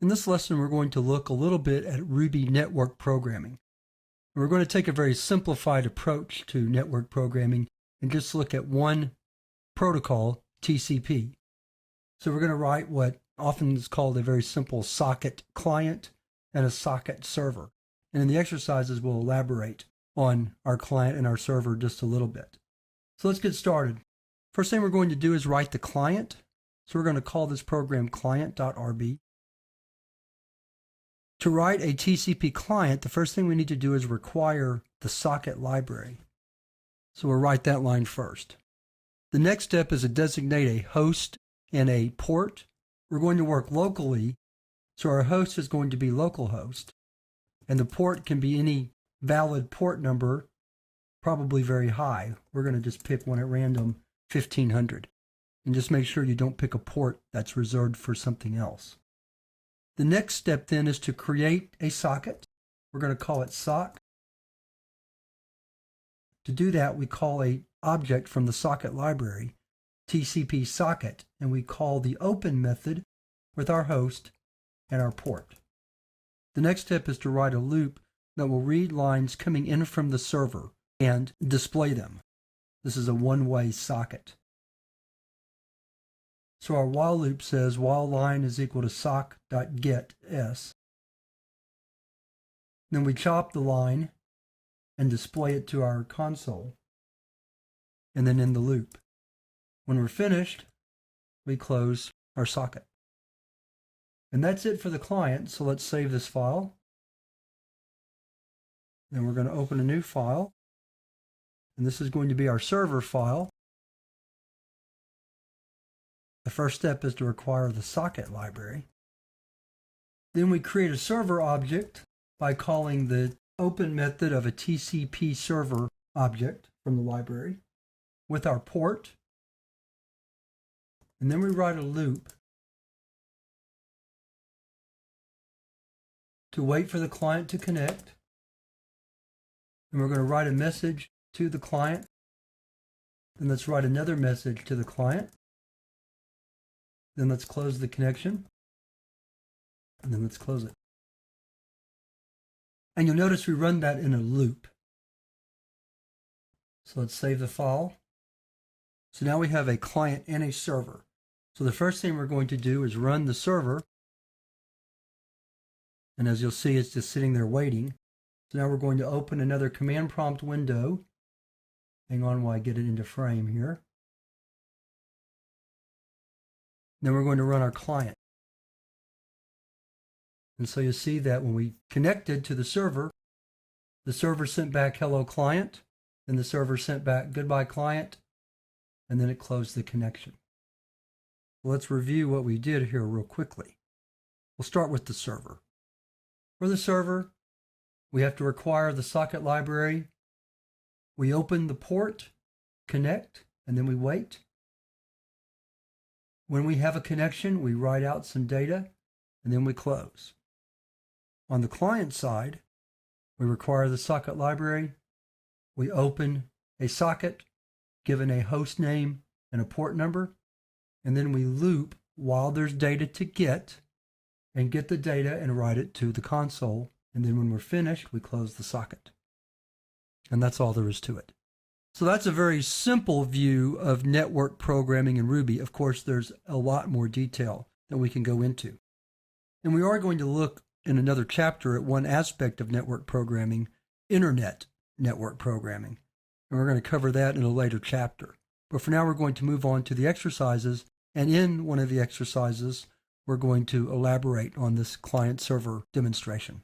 In this lesson, we're going to look a little bit at Ruby network programming. We're going to take a very simplified approach to network programming and just look at one protocol, TCP. So we're going to write what often is called a very simple socket client and a socket server. And in the exercises, we'll elaborate on our client and our server just a little bit. So let's get started. First thing we're going to do is write the client. So we're going to call this program client.rb. To write a TCP client, the first thing we need to do is require the socket library. So we'll write that line first. The next step is to designate a host and a port. We're going to work locally, so our host is going to be localhost, and the port can be any valid port number, probably very high. We're going to just pick one at random, 1500, and just make sure you don't pick a port that's reserved for something else. The next step then is to create a socket. We're going to call it sock. To do that, we call an object from the socket library, TCP socket, and we call the open method with our host and our port. The next step is to write a loop that will read lines coming in from the server and display them. This is a one-way socket. So our while loop says while line is equal to sock.getS. Then we chop the line and display it to our console, and then end the loop. When we're finished, we close our socket. And that's it for the client, so let's save this file. Then we're going to open a new file, and this is going to be our server file. The first step is to require the socket library. Then we create a server object by calling the open method of a TCP server object from the library with our port. And then we write a loop to wait for the client to connect. And we're going to write a message to the client. Then let's write another message to the client. Then let's close the connection. And then let's close it. And you'll notice we run that in a loop. So let's save the file. So now we have a client and a server. So the first thing we're going to do is run the server. And as you'll see, it's just sitting there waiting. So now we're going to open another command prompt window. Hang on while I get it into frame here. Then we're going to run our client. And so you'll see that when we connected to the server sent back hello client, then the server sent back goodbye client, and then it closed the connection. Let's review what we did here real quickly. We'll start with the server. For the server, we have to require the socket library. We open the port, connect, and then we wait. When we have a connection, we write out some data, and then we close. On the client side, we require the socket library. We open a socket, given a host name and a port number, and then we loop while there's data to get, and get the data and write it to the console. And then when we're finished, we close the socket. And that's all there is to it. So that's a very simple view of network programming in Ruby. Of course, there's a lot more detail that we can go into. And we are going to look in another chapter at one aspect of network programming, internet network programming. And we're going to cover that in a later chapter. But for now, we're going to move on to the exercises. And in one of the exercises, we're going to elaborate on this client-server demonstration.